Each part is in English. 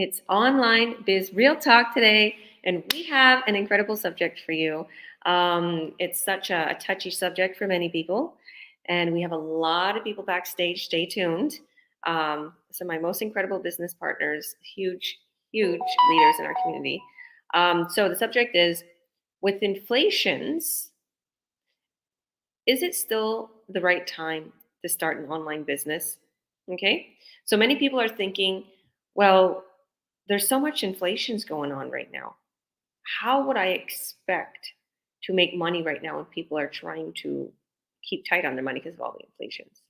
It's Online Biz Real Talk today, and we have an incredible subject for you. It's such a touchy subject for many people, and we have a lot of people backstage. Stay tuned. Some of my most incredible business partners, huge leaders in our community. So the subject is, with inflations, is it still the right time to start an online business? Okay. So many people are thinking, well, there's so much inflation's going on right now. How would I expect to make money right now when people are trying to keep tight on their money because of all the inflations?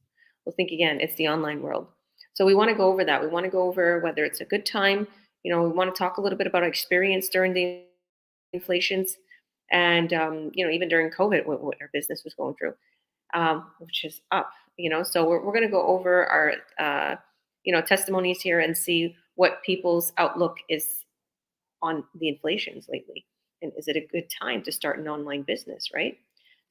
Well, think again, it's the online world. So we want to go over that. We want to go over whether it's a good time. We want to talk a little bit about our experience during the inflations and, even during COVID, what our business was going through, which is up. So we're going to go over our, testimonies here and see what people's outlook is on the inflations lately. And is it a good time to start an online business, right?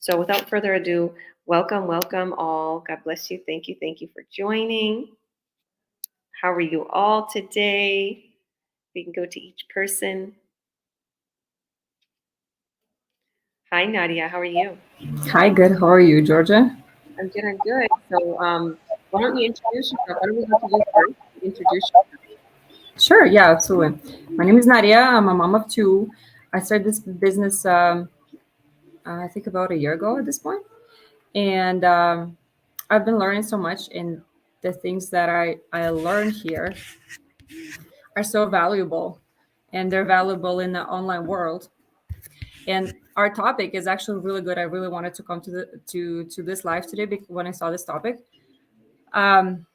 So without further ado, welcome all. God bless you. Thank you for joining. How are you all today? We can go to each person. Hi, Nadia. How are you? Hi, good. How are you, Georgia? I'm good. So why don't you introduce yourself? Why don't we go to you first? Introduce yourself. Sure, yeah, absolutely. My name is Nadia. I'm a mom of two. I started this business, I think, about a year ago at this point. And I've been learning so much, and the things that I learned here are so valuable, and they're valuable in the online world. And our topic is actually really good. I really wanted to come to this live today when I saw this topic. Um,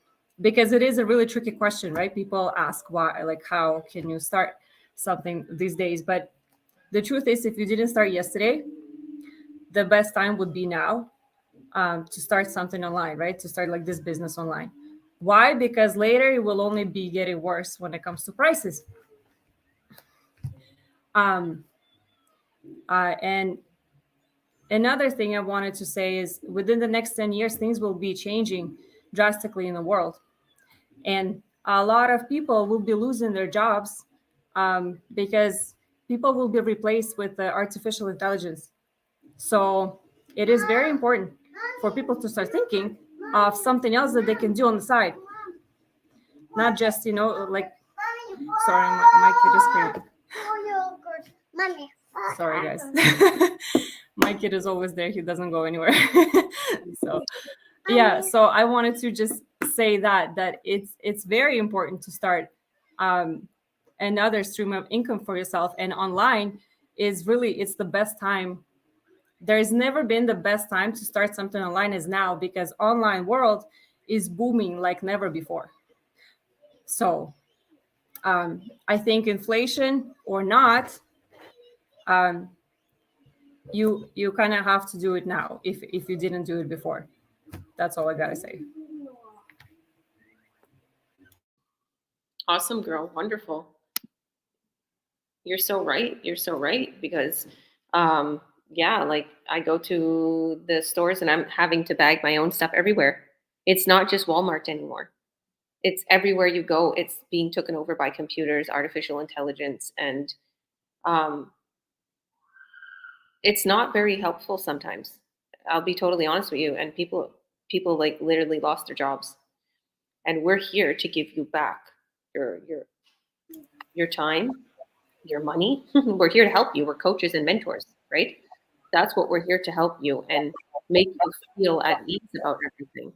because it is a really tricky question, right? People ask why, like, how can you start something these days? But the truth is, if you didn't start yesterday, the best time would be now, to start something online, right? To start like this business online. Why? Because later it will only be getting worse when it comes to prices. Um, and another thing I wanted to say is within the next 10 years, things will be changing drastically in the world. And a lot of people will be losing their jobs, because people will be replaced with artificial intelligence. So it is very important for people to start thinking of something else that they can do on the side, not just like. Sorry, my kid is screaming. Sorry, guys. My kid is always there. He doesn't go anywhere. So yeah, so I wanted to just say that it's very important to start another stream of income for yourself, and online is really, it's the best time. There's never been the best time to start something online as now, because online world is booming like never before. So I think, inflation or not, um, you kind of have to do it now if you didn't do it before. That's all I gotta say. Awesome, girl. Wonderful. You're so right. You're so right because, yeah, like I go to the stores and I'm having to bag my own stuff everywhere. It's not just Walmart anymore. It's everywhere you go. It's being taken over by computers, artificial intelligence, and um, it's not very helpful sometimes. I'll be totally honest with you. And people like literally lost their jobs, and we're here to give you back your time, your money. We're here to help you. We're coaches and mentors, right? That's what we're here to help you and make you feel at ease about everything.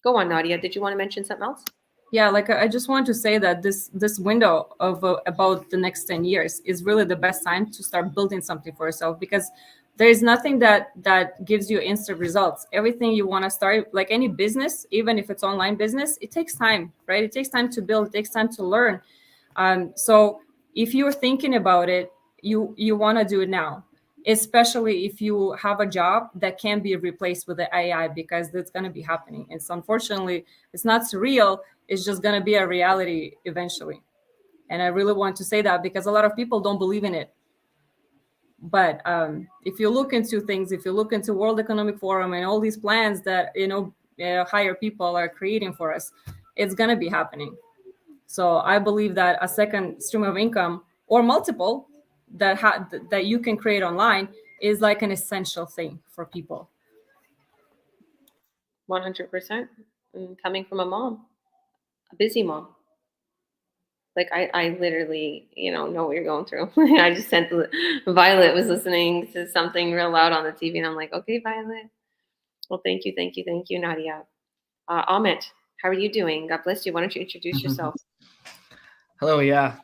Go on, Nadia. Did you want to mention something else? Yeah, like I just want to say that this window of about the next 10 years is really the best time to start building something for yourself, because there is nothing that gives you instant results. Everything you want to start, like any business, even if it's online business, it takes time, right? It takes time to build, it takes time to learn. So if you're thinking about it, you want to do it now, especially if you have a job that can be replaced with the AI, because that's going to be happening. It's unfortunately, it's not surreal. It's just going to be a reality eventually. And I really want to say that because a lot of people don't believe in it. But if you look into things, if you look into World Economic Forum and all these plans that higher people are creating for us, it's going to be happening. So I believe that a second stream of income or multiple that you can create online is like an essential thing for people. 100%. Coming from a mom, a busy mom. Like I literally, know what you're going through. I just sent Violet was listening to something real loud on the TV, and I'm like, okay, Violet. Well, thank you, Nadia. Amit, how are you doing? God bless you. Why don't you introduce yourself? Hello, yeah.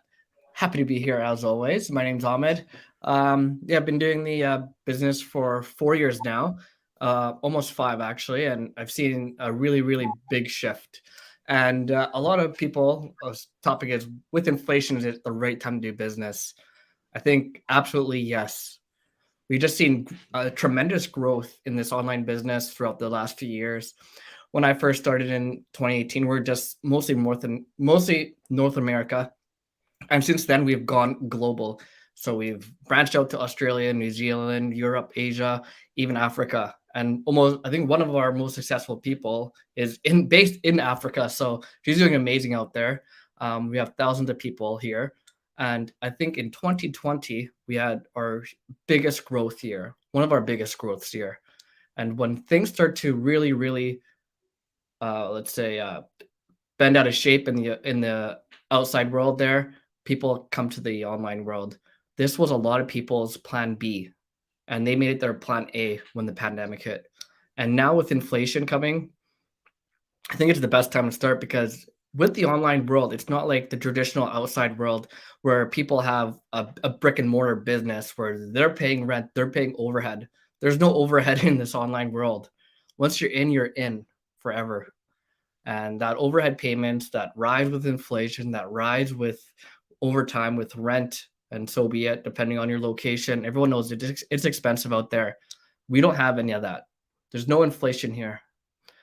Happy to be here as always. My name's Ahmed. Yeah, I've been doing the business for 4 years now, almost five actually, and I've seen a really, really big shift. And a lot of people, topic is with inflation, is it the right time to do business? I think absolutely yes. We've just seen tremendous growth in this online business throughout the last few years. When I first started in 2018, we're just mostly North America, and since then we've gone global. So we've branched out to Australia, New Zealand, Europe, Asia, even Africa. And almost, I think one of our most successful people is based in Africa. So she's doing amazing out there. We have thousands of people here. And I think in 2020, we had our biggest growth year, one of our biggest growths year. And when things start to really, really, let's say, bend out of shape in the outside world there, people come to the online world. This was a lot of people's plan B, and they made it their plan A when the pandemic hit. And now with inflation coming, I think it's the best time to start, because with the online world, it's not like the traditional outside world where people have a brick and mortar business where they're paying rent, they're paying overhead. There's no overhead in this online world. Once you're in forever. And that overhead payments that rise with inflation, that rise with overtime, with rent, and so be it, depending on your location. Everyone knows it's expensive out there. We don't have any of that. There's no inflation here.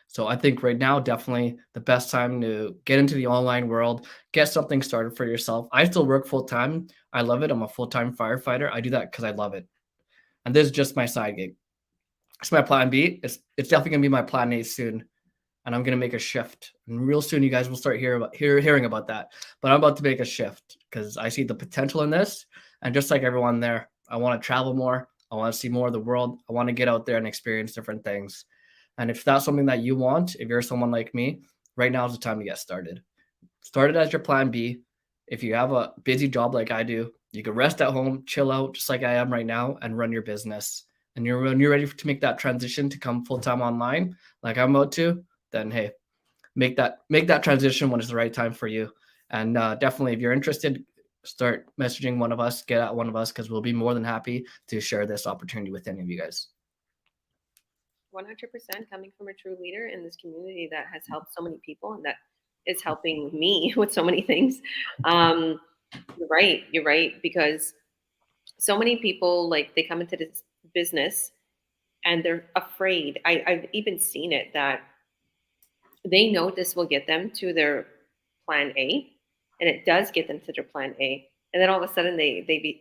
So I think right now, definitely the best time to get into the online world, get something started for yourself. I still work full time. I love it. I'm a full-time firefighter. I do that because I love it. And this is just my side gig. It's my plan B. It's definitely gonna be my plan A soon, and I'm going to make a shift. And real soon, you guys will start hearing about that. But I'm about to make a shift because I see the potential in this. And just like everyone there, I want to travel more. I want to see more of the world. I want to get out there and experience different things. And if that's something that you want, if you're someone like me, right now is the time to get started. Start it as your plan B. If you have a busy job like I do, you can rest at home, chill out just like I am right now, and run your business. And when you're ready to make that transition to come full-time online, like I'm about to, then hey, make that transition when it's the right time for you. And definitely, if you're interested, start messaging one of us, get at one of us, because we'll be more than happy to share this opportunity with any of you guys. 100% coming from a true leader in this community that has helped so many people and that is helping me with so many things. You're right, because so many people, like, they come into this business and they're afraid. I've even seen it that they know this will get them to their plan A, and it does get them to their plan A. And then all of a sudden they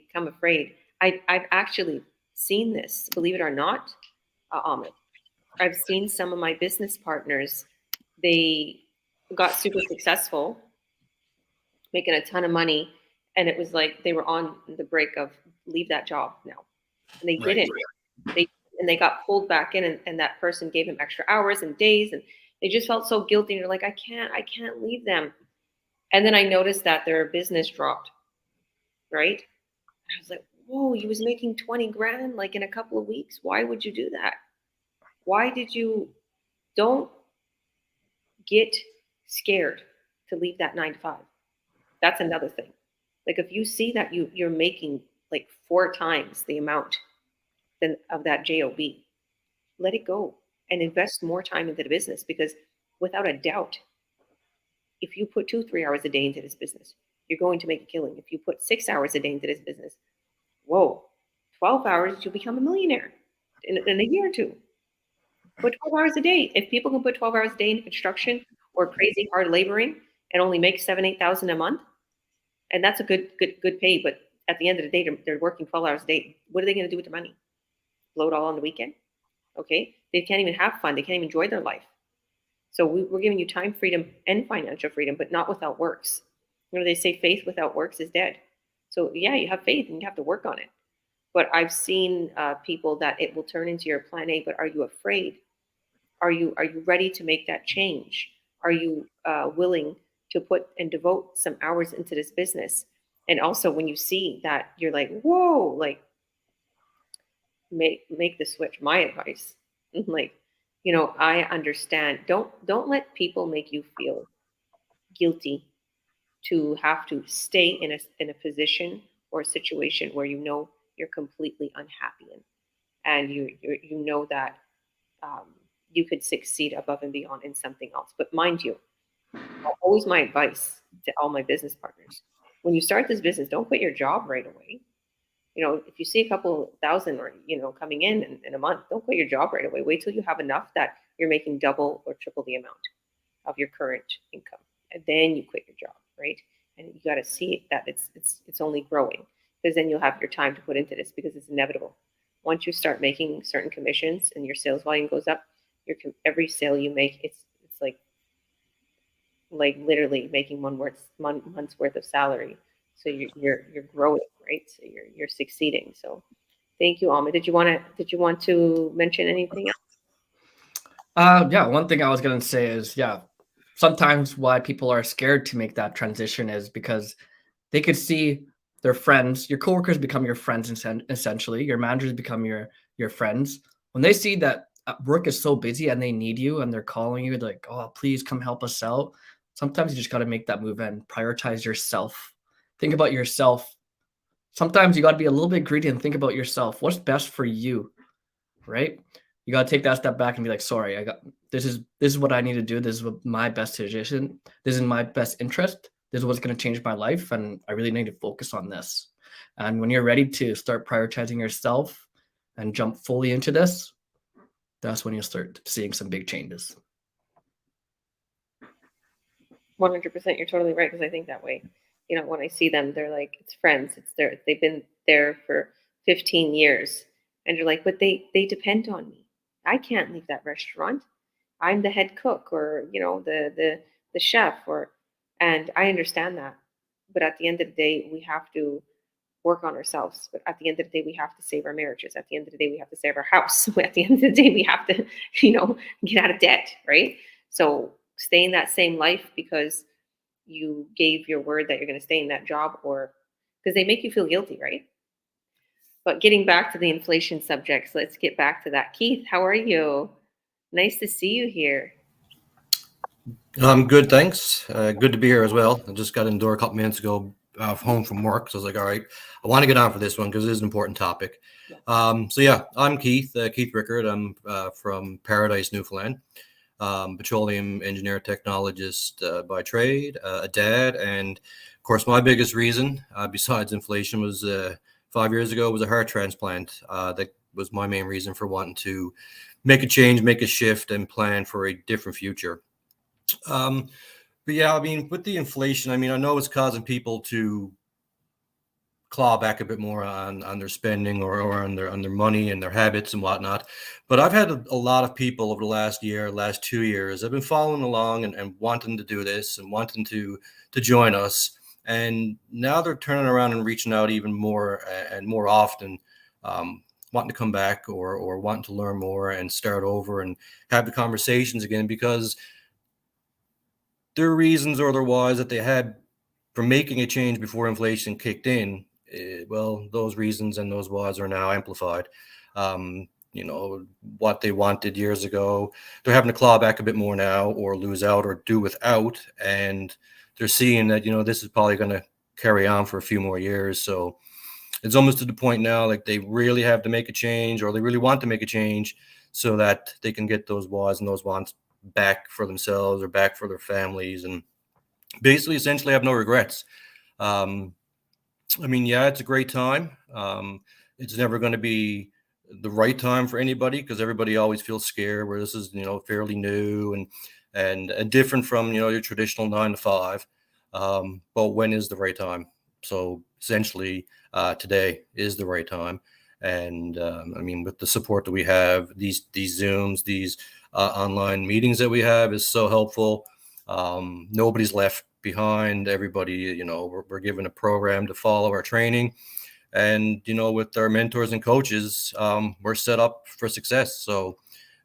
become afraid. I've actually seen this, believe it or not, Ahmed. I've seen some of my business partners, they got super successful, making a ton of money, and it was like they were on the break of leave that job now. And they didn't. They got pulled back in, and that person gave them extra hours and days, and they just felt so guilty. And they're like, I can't leave them. And then I noticed that their business dropped, right? I was like, whoa, you was making 20 grand like in a couple of weeks. Why would you do that? Why did you? Don't get scared to leave that 9 to 5. That's another thing. Like, if you see that you're making like 4 times the amount than of that job, let it go and invest more time into the business, because without a doubt, if you put 2-3 hours a day into this business, you're going to make a killing. If you put 6 hours a day into this business, whoa, 12 hours, you'll become a millionaire in a year or two. Put 12 hours a day. If people can put 12 hours a day in construction or crazy hard laboring and only make 7,000-8,000 a month, and that's a good pay, but at the end of the day, they're working 12 hours a day. What are they going to do with their money? Blow it all on the weekend? Okay, they can't even have fun. They can't even enjoy their life. So we're giving you time freedom and financial freedom, but not without works. They say faith without works is dead. So yeah, you have faith and you have to work on it. But I've seen people that it will turn into your plan A. But are you afraid? Are you ready to make that change? Are you willing to put and devote some hours into this business? And also, when you see that, you're like, whoa, like make the switch. My advice, like, I understand. Don't let people make you feel guilty to have to stay in a position or a situation where you're completely unhappy in, and you know that um, you could succeed above and beyond in something else. But mind you, always my advice to all my business partners: when you start this business, don't quit your job right away. If you see a couple thousand or coming in a month, don't quit your job right away. Wait till you have enough that you're making double or triple the amount of your current income, and then you quit your job, right? And you got to see that it's only growing, because then you'll have your time to put into this, because it's inevitable. Once you start making certain commissions and your sales volume goes up, every sale you make, it's like literally making month's worth of salary. So you're growing, right? So you're succeeding. So thank you, Alma. Did you want to mention anything else? Yeah, one thing I was gonna say is, yeah, sometimes why people are scared to make that transition is because they could see their friends, your coworkers become your friends, essentially. Your managers become your friends. When they see that work is so busy and they need you and they're calling you like, oh, please come help us out. Sometimes you just got to make that move and prioritize yourself. Think about yourself. Sometimes you got to be a little bit greedy and think about yourself. What's best for you, right? You got to take that step back and be like, sorry, this is what I need to do. This is what my best decision. This is my best interest. This is what's going to change my life, and I really need to focus on this. And when you're ready to start prioritizing yourself and jump fully into this, that's when you'll start seeing some big changes. 100%. You're totally right, because I think that way. When I see them, they're like, it's friends. They've been there for 15 years, and you're like, but they depend on me. I can't leave that restaurant. I'm the head cook, or the chef, and I understand that. But at the end of the day, we have to work on ourselves. But at the end of the day, we have to save our marriages. At the end of the day, we have to save our house. At the end of the day, we have to, get out of debt, right? So stay in that same life because you gave your word that you're going to stay in that job, or because they make you feel guilty, right? But getting back to the inflation subjects, let's get back to that. Keith, how are you? Nice to see you here. I'm good, thanks. Good to be here as well. I just got in the door a couple minutes ago, home from work. So I was like, all right, I want to get on for this one because it is an important topic. I'm Keith Rickard. I'm from Paradise, Newfoundland. Petroleum engineer technologist by trade, a dad. And of course, my biggest reason, besides inflation, was 5 years ago, was a heart transplant. That was my main reason for wanting to make a change, make a shift, and plan for a different future. But yeah, I mean, with the inflation, I mean, I know it's causing people to claw back a bit more on their spending or on their money and their habits and whatnot. But I've had a lot of people over the last 2 years, have been following along and wanting to do this and wanting to join us. And now they're turning around and reaching out even more and more often, wanting to come back or wanting to learn more and start over and have the conversations again, because their reasons or their whys that they had for making a change before inflation kicked in, well, those reasons and those whys are now amplified. What they wanted years ago, they're having to claw back a bit more now, or lose out or do without. And they're seeing that, this is probably going to carry on for a few more years. So it's almost to the point now, like they really have to make a change, or they really want to make a change so that they can get those whys and those wants back for themselves or back for their families, and basically essentially have no regrets. I mean, yeah, it's a great time. It's never going to be the right time for anybody, because everybody always feels scared, where this is, fairly new and different from, your traditional 9 to 5. But when is the right time? So essentially, today is the right time. And I mean, with the support that we have, these Zooms, these online meetings that we have is so helpful. Nobody's left behind. Everybody, we're given a program to follow our training. And, with our mentors and coaches, we're set up for success. So,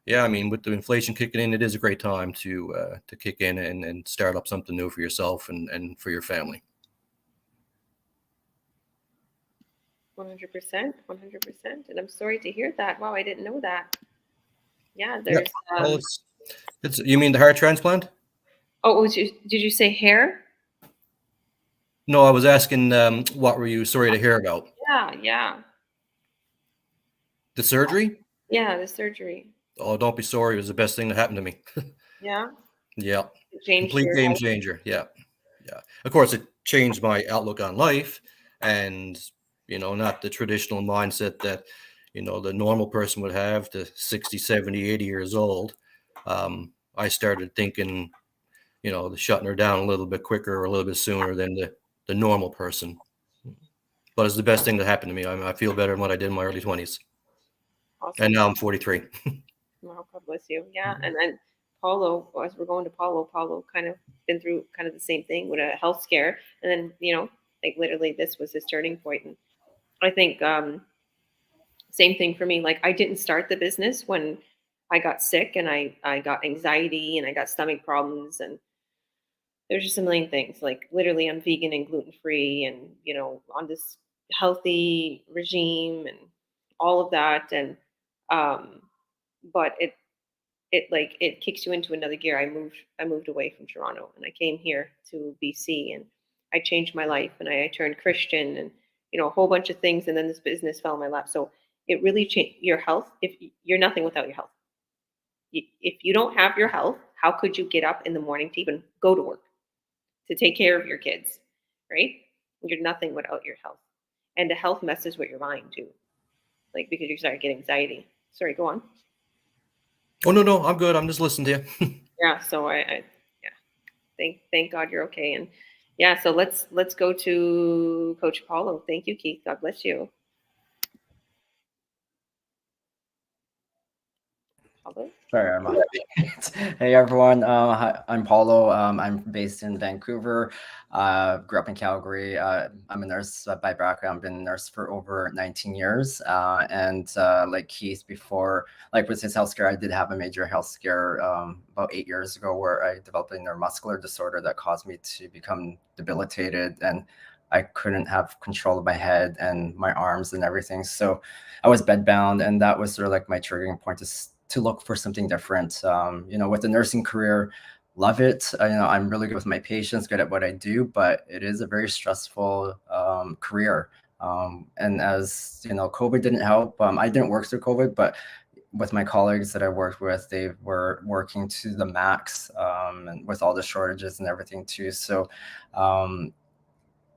yeah, I mean, with the inflation kicking in, it is a great time to kick in and start up something new for yourself and for your family. 100%, 100%. And I'm sorry to hear that. Wow, I didn't know that. Yeah, Yeah. there's. Well, it's you mean the heart transplant? Oh, did you say hair? No, I was asking, what were you sorry to hear about? Yeah. The surgery? Yeah, the surgery. Oh, don't be sorry. It was the best thing that happened to me. Yeah. Yeah. It changed Complete your game life. changer. Yeah. Of course, it changed my outlook on life, and not the traditional mindset that the normal person would have to 60, 70, 80 years old. I started thinking, shutting her down a little bit quicker or a little bit sooner than the normal person. But it's the best thing that happened to me. I feel better than what I did in my early 20s. Awesome. And now I'm 43. Wow, God bless you. Yeah, and then Paulo, as we're going to Paulo kind of been through kind of the same thing with a health scare, and then like literally this was his turning point. And I think same thing for me. Like I didn't start the business when I got sick, and I got anxiety and I got stomach problems, and there's just a million things. Like literally, I'm vegan and gluten free, and on this healthy regime and all of that, and but it kicks you into another gear. I moved away from Toronto and I came here to BC, and I changed my life, and I turned Christian, and a whole bunch of things, and then this business fell in my lap. So it really changed your health. If you're nothing without your health, if you don't have your health, how could you get up in the morning to even go to work, to take care of your kids, right? You're nothing without your health, and the health messes with your mind too, like because you start getting anxiety. Sorry, go on. Oh, no, I'm good. I'm just listening to you. Yeah, so I yeah, thank God you're okay. And yeah, so let's go to Coach Paulo. Thank you, Keith. God bless you. Paulo? Sorry, I'm on. Hey everyone, hi, I'm Paulo. I'm based in Vancouver. Grew up in Calgary. I'm a nurse by background. Been a nurse for over 19 years. And like Keith before, like with his health scare, I did have a major health scare about 8 years ago where I developed a neuromuscular disorder that caused me to become debilitated, and I couldn't have control of my head and my arms and everything. So I was bedbound, and that was sort of like my triggering point to look for something different. With the nursing career, love it. I'm really good with my patients, good at what I do, but it is a very stressful career. And as COVID didn't help. I didn't work through COVID, but with my colleagues that I worked with, they were working to the max, and with all the shortages and everything too. So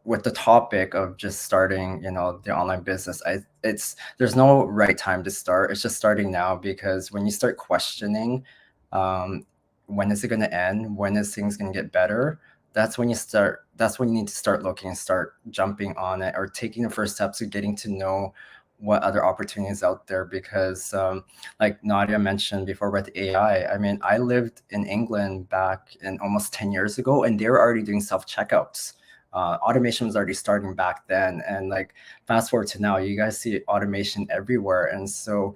with the topic of just starting, the online business, there's no right time to start. It's just starting now, because when you start questioning, when is it going to end? When is things going to get better? That's when you need to start looking and start jumping on it, or taking the first steps of getting to know what other opportunities out there. Because like Nadia mentioned before about the AI, I mean, I lived in England back in almost 10 years ago, and they were already doing self-checkouts. Automation was already starting back then, and like fast forward to now, you guys see automation everywhere. And so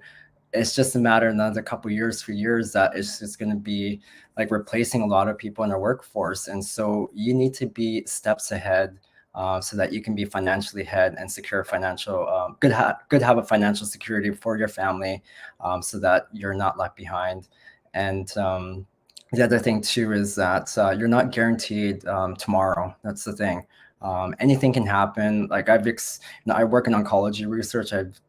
it's just a matter of another couple of years, for years, that it's just going to be like replacing a lot of people in our workforce. And so you need to be steps ahead, so that you can be financially ahead and secure financial good have a financial security for your family, so that you're not left behind. And the other thing too is that you're not guaranteed tomorrow. That's the thing. Anything can happen. Like I work in oncology research. I've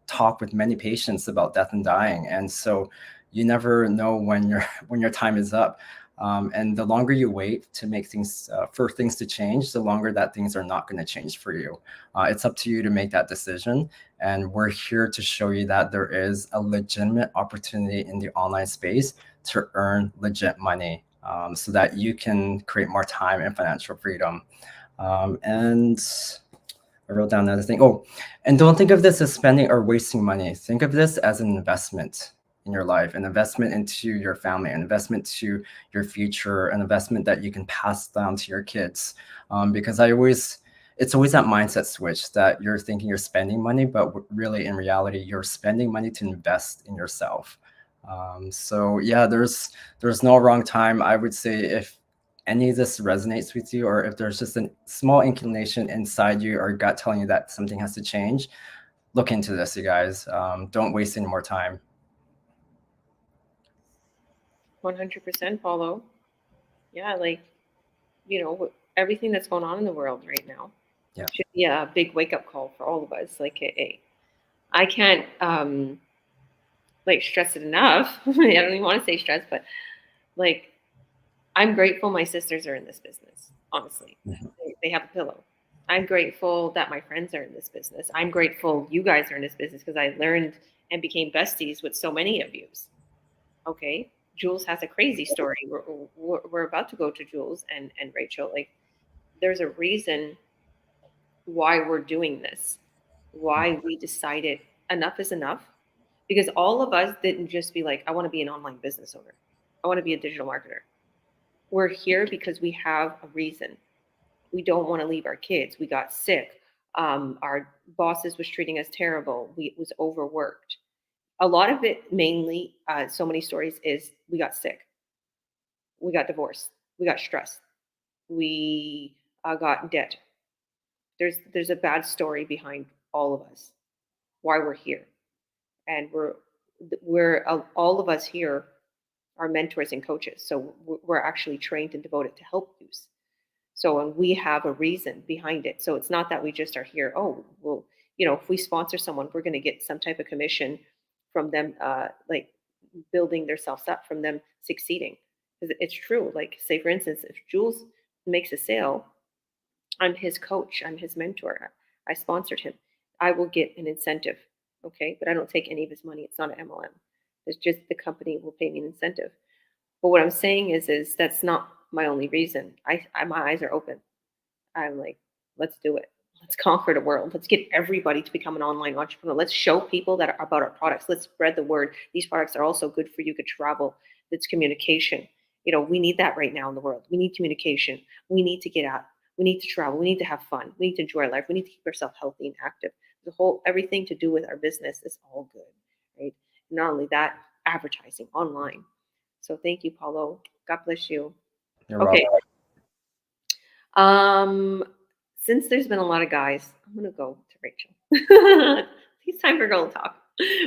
talked with many patients about death and dying, and so you never know when your time is up. And the longer you wait to make things for things to change, the longer that things are not going to change for you. It's up to you to make that decision. And we're here to show you that there is a legitimate opportunity in the online space to earn legit money, so that you can create more time and financial freedom. And I wrote down another thing. Oh, and don't think of this as spending or wasting money. Think of this as an investment. in your life, an investment into your family, an investment to your future, an investment that you can pass down to your kids. Because it's always that mindset switch that you're thinking you're spending money, but really in reality, you're spending money to invest in yourself. So yeah, there's no wrong time. I would say if any of this resonates with you, or if there's just a small inclination inside you or gut telling you that something has to change, look into this, you guys. Don't waste any more time. 100%, Paulo. Yeah, like, everything that's going on in the world right now Yeah. should be a big wake up call for all of us. Like, I can't like stress it enough. I don't even want to say stress, but like, I'm grateful my sisters are in this business. Honestly, they have a pillow. I'm grateful that my friends are in this business. I'm grateful you guys are in this business because I learned and became besties with so many of you. Okay. Jules has a crazy story. We're about to go to Jules and Rachel. Like, there's a reason why we're doing this, why we decided enough is enough. Because all of us didn't just be like, I want to be an online business owner, I want to be a digital marketer. We're here because we have a reason. We don't want to leave our kids. We got sick. Our bosses was treating us terrible. We was overworked. A lot of it, mainly, so many stories is we got sick, we got divorced, we got stressed, we got in debt. There's a bad story behind all of us, why we're here, and we're all of us here are mentors and coaches. So we're actually trained and devoted to help you. So, and we have a reason behind it. So it's not that we just are here. Oh, well, if we sponsor someone, we're going to get some type of commission from them, like building themselves up, from them succeeding. Because it's true. Like, say, for instance, if Jules makes a sale, I'm his coach, I'm his mentor, I sponsored him, I will get an incentive. Okay. But I don't take any of his money. It's not an MLM. It's just the company will pay me an incentive. But what I'm saying is that's not my only reason. My eyes are open. I'm like, let's do it. Let's conquer the world. Let's get everybody to become an online entrepreneur. Let's show people that are about our products. Let's spread the word. These products are also good for you. Could travel. It's communication. We need that right now in the world. We need communication. We need to get out. We need to travel. We need to have fun. We need to enjoy our life. We need to keep ourselves healthy and active. Everything to do with our business is all good, right? Not only that, advertising online. So thank you, Paulo. God bless you. You're Okay. welcome. Since there's been a lot of guys, I'm gonna go to Rachel. It's time for girl talk.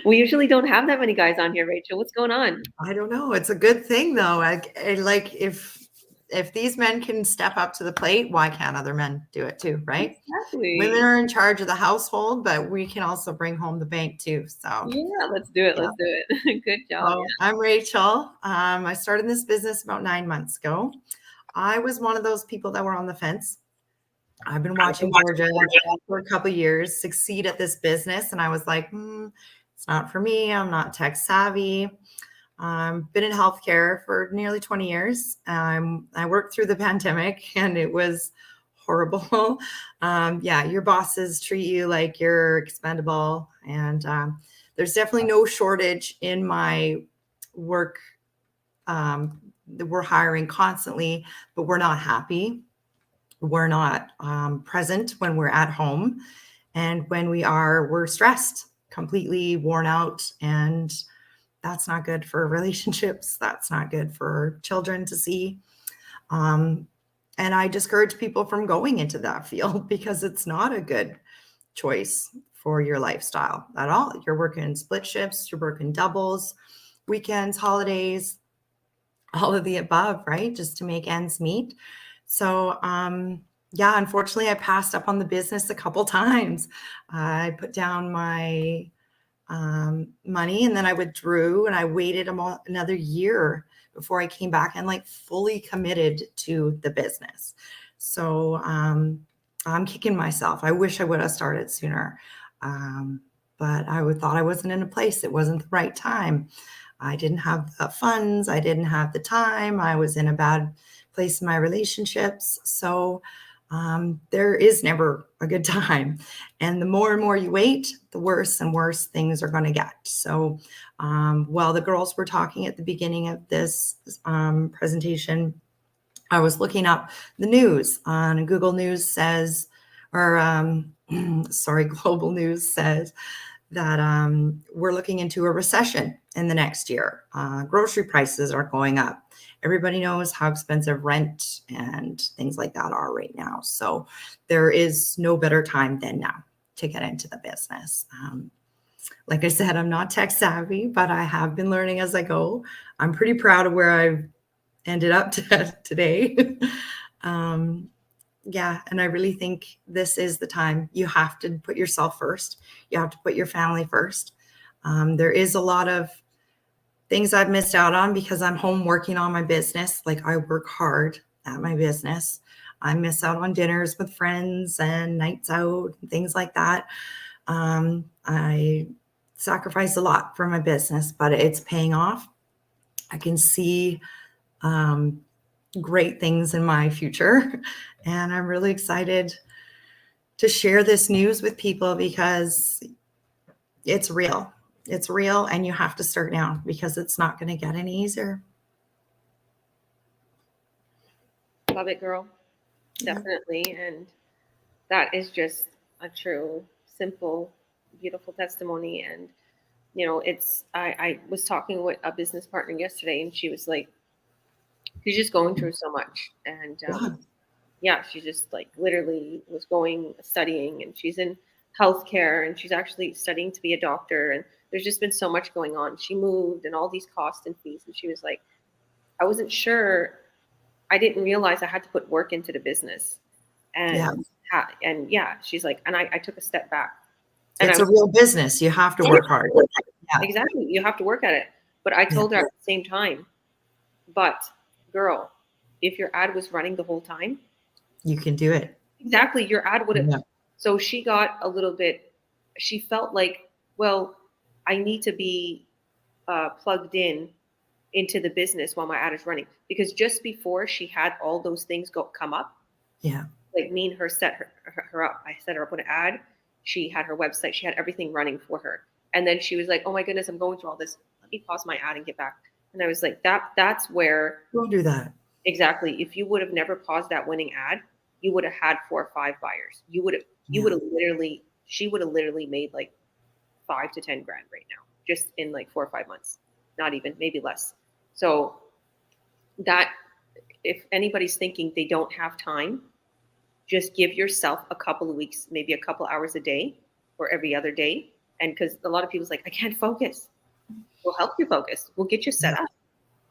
We usually don't have that many guys on here, Rachel. What's going on? I don't know. It's a good thing though. Like if these men can step up to the plate, why can't other men do it too, right? Exactly. Women are in charge of the household, but we can also bring home the bank too. So yeah, let's do it. Let's do it. Good job. well, I'm Rachel. I started this business about 9 months ago. I was one of those people that were on the fence. I've been watching Georgia for a couple of years succeed at this business, and I was like, it's not for me. I'm not tech savvy. Been in healthcare for nearly 20 years. I worked through the pandemic, and it was horrible. Your bosses treat you like you're expendable, and there's definitely no shortage in my work. We're hiring constantly, but we're not happy. We're not present when we're at home. And when we are, we're stressed, completely worn out. And that's not good for relationships. That's not good for children to see. And I discourage people from going into that field because it's not a good choice for your lifestyle at all. You're working split shifts, you're working doubles, weekends, holidays, all of the above, right? Just to make ends meet. So, unfortunately, I passed up on the business a couple times. I put down my money and then I withdrew, and I waited another year before I came back and like fully committed to the business. So I'm kicking myself. I wish I would have started sooner, but I thought I wasn't in a place. It wasn't the right time. I didn't have the funds. I didn't have the time. I was in a bad place in my relationships. So there is never a good time. And the more and more you wait, the worse and worse things are going to get. So while the girls were talking at the beginning of this presentation, I was looking up the news on Google News says, or sorry, Global News says that we're looking into a recession in the next year. Grocery prices are going up. Everybody knows how expensive rent and things like that are right now. So there is no better time than now to get into the business. Like I said, I'm not tech savvy, but I have been learning as I go. I'm pretty proud of where I've ended up today. Yeah, and I really think this is the time. You have to put yourself first. You have to put your family first. There is a lot of things I've missed out on because I'm home working on my business. Like I work hard at my business. I miss out on dinners with friends and nights out and things like that. I sacrifice a lot for my business, but it's paying off. I can see great things in my future. And I'm really excited to share this news with people because it's real. It's real, and you have to start now because it's not going to get any easier. Love it, girl. Definitely. And that is just a true, simple, beautiful testimony. And, you know, I was talking with a business partner yesterday, and she was like, she's just going through so much. And yeah, she just like literally was studying, and she's in healthcare, and she's actually studying to be a doctor. And there's just been so much going on. She moved and all these costs and fees. And she was like, I wasn't sure. I didn't realize I had to put work into the business. And yeah, she's like, and I took a step back. And it's a real business. You have to work hard. Yeah. Exactly. You have to work at it. But I told her at the same time, but girl, if your ad was running the whole time, you can do it. Exactly. Your ad would have. Yeah. So she got a little bit, she felt like, well, I need to be plugged into the business while my ad is running. Because just before she had all those things come up, like me and her set her up. I set her up with an ad. She had her website. She had everything running for her. And then she was like, oh my goodness, I'm going through all this. Let me pause my ad and get back. And I was like, that's where. Don't do that. Exactly. If you would have never paused that winning ad, you would have had 4 or 5 buyers. You would have literally, she would have literally made like 5 to 10 grand right now, just in like 4 or 5 months, not even, maybe less. So that, if anybody's thinking they don't have time, just give yourself a couple of weeks, maybe a couple hours a day or every other day. And because a lot of people's like, I can't focus. We'll help you focus. We'll get you set up.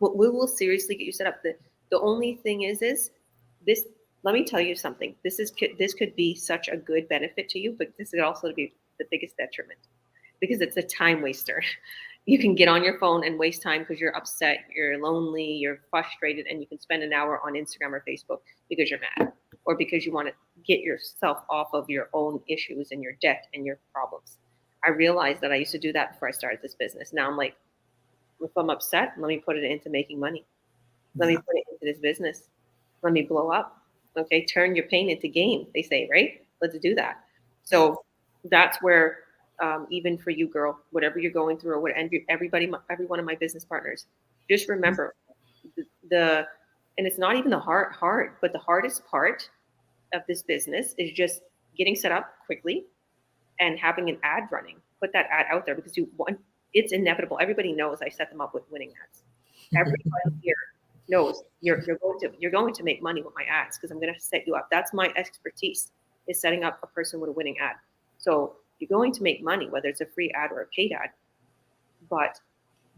We will seriously get you set up. The only thing is this. Let me tell you something. This could be such a good benefit to you, but this could also be the biggest detriment because it's a time waster. You can get on your phone and waste time because you're upset, you're lonely, you're frustrated, and you can spend an hour on Instagram or Facebook because you're mad or because you want to get yourself off of your own issues and your debt and your problems. I realized that I used to do that before I started this business. Now I'm like, if I'm upset, let me put it into making money. Let me put it into this business. Let me blow up. Okay, turn your pain into gain, they say, right? Let's do that. So that's where, even for you, girl, whatever you're going through, or what, and every one of my business partners, just remember and it's not even the hard, but the hardest part of this business is just getting set up quickly and having an ad running. Put that ad out there because it's inevitable. Everybody knows I set them up with winning ads. Everybody here knows you're going to make money with my ads because I'm going to set you up. That's my expertise, is setting up a person with a winning ad. So you're going to make money, whether it's a free ad or a paid ad, but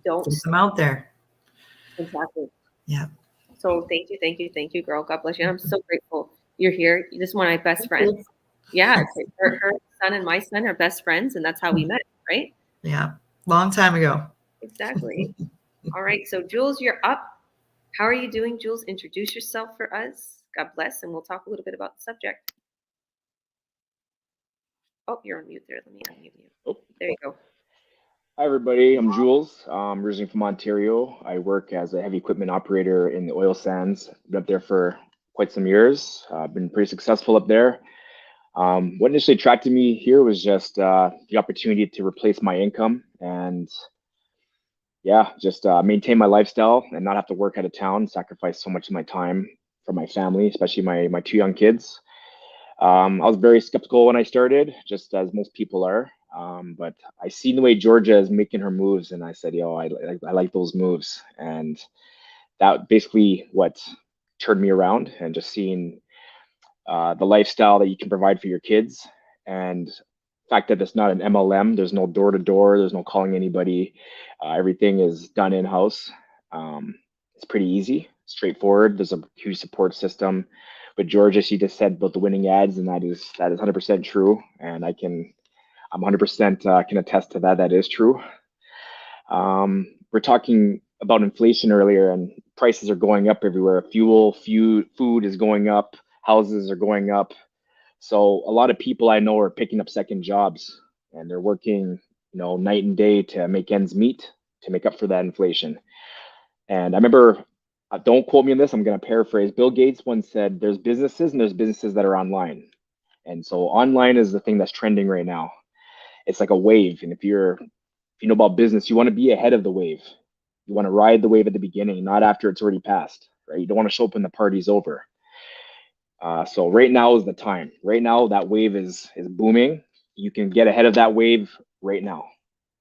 don't put them out there. Exactly. Yeah. So thank you, girl. God bless you. I'm so grateful you're here. This is one of my best friends. Yeah, her son and my son are best friends, and that's how we met, right? Yeah, long time ago. Exactly. All right, so Jules, you're up. How are you doing, Jules? Introduce yourself for us. God bless, and we'll talk a little bit about the subject. Oh, you're on mute there. Let me unmute you. Oh, there you go. Hi, everybody. I'm Jules. I'm originally from Ontario. I work as a heavy equipment operator in the oil sands. Been up there for quite some years. I've been pretty successful up there. What initially attracted me here was just the opportunity to replace my income and yeah, just maintain my lifestyle and not have to work out of town, sacrifice so much of my time for my family, especially my two young kids. I was very skeptical when I started, just as most people are. But I seen the way Georgia is making her moves, and I said, "Yo, I like those moves," and that basically what turned me around, and just seeing the lifestyle that you can provide for your kids, and the fact that it's not an MLM. There's no door to door. There's no calling anybody. Everything is done in house. It's pretty easy, straightforward. There's a huge support system. But Georgia, she just said about the winning ads, and that is 100% true. And I'm 100% can attest to that. That is true. We're talking about inflation earlier, and prices are going up everywhere. Food is going up, houses are going up. So a lot of people I know are picking up second jobs, and they're working, night and day to make ends meet, to make up for that inflation. And I remember, don't quote me on this, I'm going to paraphrase. Bill Gates once said, "There's businesses and there's businesses that are online." And so online is the thing that's trending right now. It's like a wave, and if you know about business, you want to be ahead of the wave. You want to ride the wave at the beginning, not after it's already passed, right? You don't want to show up when the party's over. So right now is the time. Right now, that wave is booming. You can get ahead of that wave right now.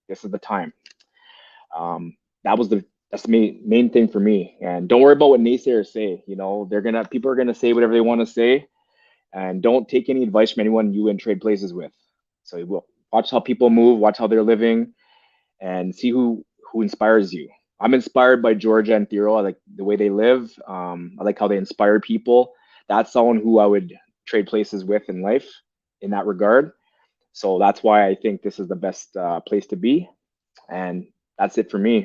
This is the time. That's the main thing for me. And don't worry about what naysayers say. People are gonna say whatever they want to say, and don't take any advice from anyone you trade places with. So you will watch how people move, watch how they're living, and see who inspires you. I'm inspired by Georgia and Theo. I like the way they live. I like how they inspire people. That's someone who I would trade places with in life in that regard. So that's why I think this is the best place to be. And that's it for me.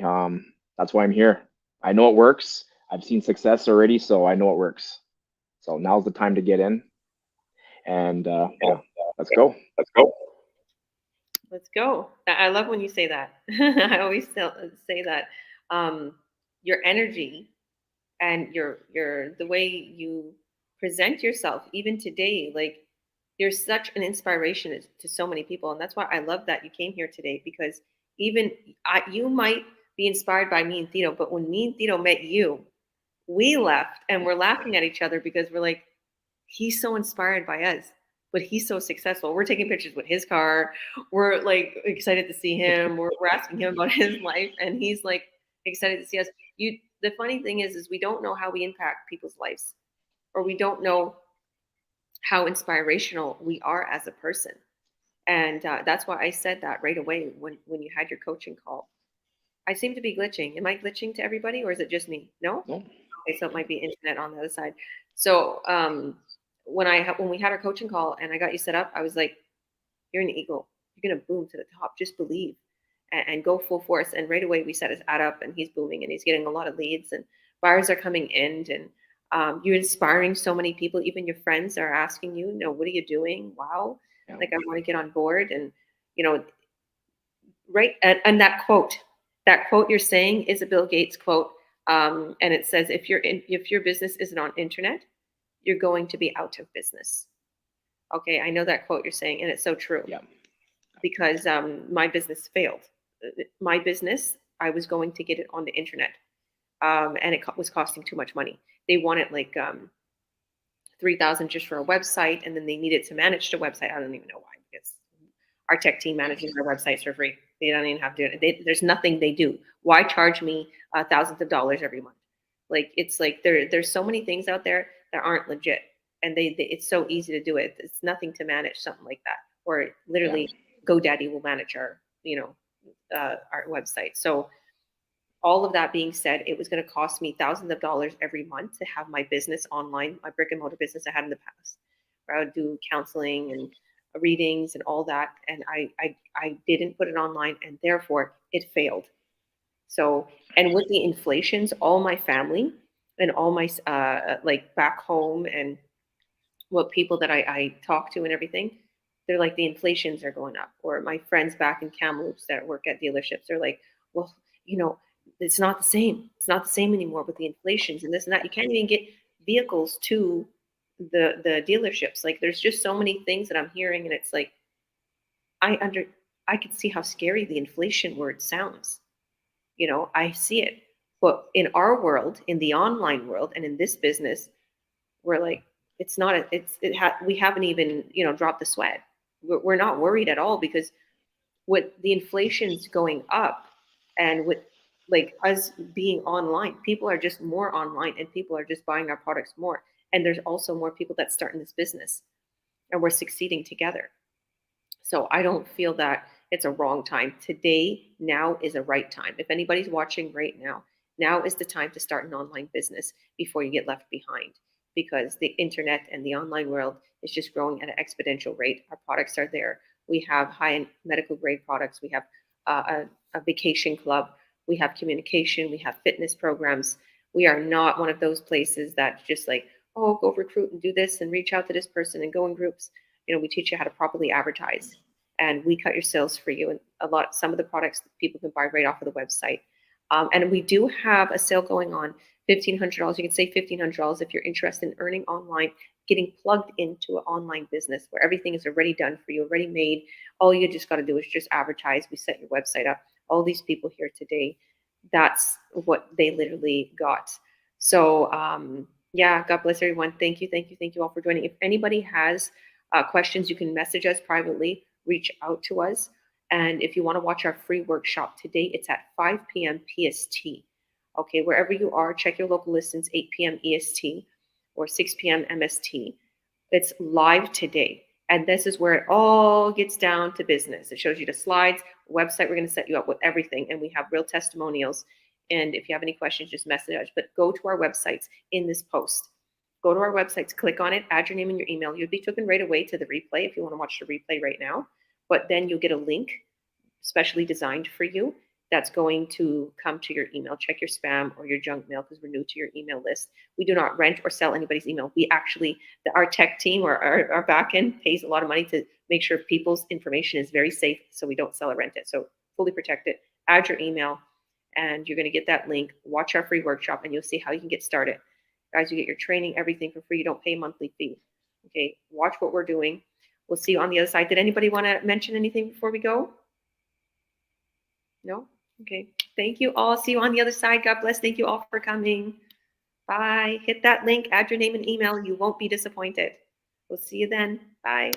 That's why I'm here. I know it works. I've seen success already, so I know it works. So now's the time to get in. And let's go. Let's go. Let's go. I love when you say that. I always say that your energy and your the way you present yourself, even today, like you're such an inspiration to so many people, and that's why I love that you came here today, because even you might be inspired by me and Tito, but when me and Tito met you, we left and we're laughing at each other because we're like, he's so inspired by us, but he's so successful. We're taking pictures with his car. We're like excited to see him. We're asking him about his life, and he's like excited to see us. The funny thing is we don't know how we impact people's lives, or we don't know how inspirational we are as a person. And that's why I said that right away when you had your coaching call. I seem to be glitching. Am I glitching to everybody, or is it just me? No? No. Okay, so it might be internet on the other side. So when we had our coaching call and I got you set up, I was like, you're an eagle. You're going to boom to the top. Just believe and go full force. And right away we set his ad up, and he's booming, and he's getting a lot of leads, and buyers are coming in, and you're inspiring so many people. Even your friends are asking you, what are you doing? Wow. Yeah. Like, I want to get on board. And, right. And that quote you're saying is a Bill Gates quote. And it says, if your business isn't on internet, you're going to be out of business. Okay. I know that quote you're saying, and it's so true. Yeah. Because my business failed. My business, I was going to get it on the internet. And it was costing too much money. They wanted like $3,000 just for a website, and then they needed to manage the website. I don't even know why, because our tech team manages their websites for free. They don't even have to do it. There's nothing they do. Why charge me thousands of dollars every month? Like, it's like there's so many things out there that aren't legit, and it's so easy to do it. It's nothing to manage something like that, or literally GoDaddy will manage our our website. So all of that being said, it was going to cost me thousands of dollars every month to have my business online, my brick and mortar business I had in the past, where I would do counseling and readings and all that. And I didn't put it online, and therefore it failed. So, and with the inflations, all my family and all my like back home and what people that I talk to and everything, they're like, the inflations are going up. Or my friends back in Kamloops that work at dealerships, they're like, well, it's not the same. It's not the same anymore with the inflations and this and that. You can't even get vehicles to the dealerships. Like there's just so many things that I'm hearing, and it's like I can see how scary the inflation word sounds. You know, I see it. But in our world, in the online world, and in this business, we're like, it's not a, we haven't even, you know, dropped the sweat. We're not worried at all, because with the inflation's going up, and with like us being online, people are just more online, and people are just buying our products more. And there's also more people that start in this business, and we're succeeding together. So I don't feel that it's a wrong time. Today, now is a right time. If anybody's watching right now, now is the time to start an online business before you get left behind, because the internet and the online world is just growing at an exponential rate. Our products are there. We have high-end medical grade products. We have a vacation club. We have communication. We have fitness programs. We are not one of those places that just like, oh, go recruit and do this and reach out to this person and go in groups. You know, we teach you how to properly advertise, and we cut your sales for you. And some of the products that people can buy right off of the website. And we do have a sale going on, $1,500. You can save $1,500 if you're interested in earning online, getting plugged into an online business where everything is already done for you, already made. All you just got to do is just advertise. We set your website up. All these people here today, that's what they literally got. So yeah, God bless everyone. Thank you all for joining. If anybody has questions, you can message us privately, reach out to us. And if you want to watch our free workshop today, it's at 5 p.m. PST. Okay, wherever you are, check your local listings, 8 p.m. EST or 6 p.m. MST. It's live today. And this is where it all gets down to business. It shows you the slides, website. We're going to set you up with everything. And we have real testimonials. And if you have any questions, just message us. But go to our websites in this post. Go to our websites, click on it, add your name and your email. You'll be taken right away to the replay if you want to watch the replay right now. But then you'll get a link specially designed for you that's going to come to your email. Check your spam or your junk mail, because we're new to your email list. We do not rent or sell anybody's email. We actually, our tech team or our back end pays a lot of money to make sure people's information is very safe, so we don't sell or rent it. So fully protect it. Add your email, and you're going to get that link. Watch our free workshop, and you'll see how you can get started. Guys, you get your training, everything for free. You don't pay a monthly fee. Okay, watch what we're doing. We'll see you on the other side. Did anybody want to mention anything before we go? No? Okay. Thank you all. See you on the other side. God bless. Thank you all for coming. Bye. Hit that link. Add your name and email. You won't be disappointed. We'll see you then. Bye.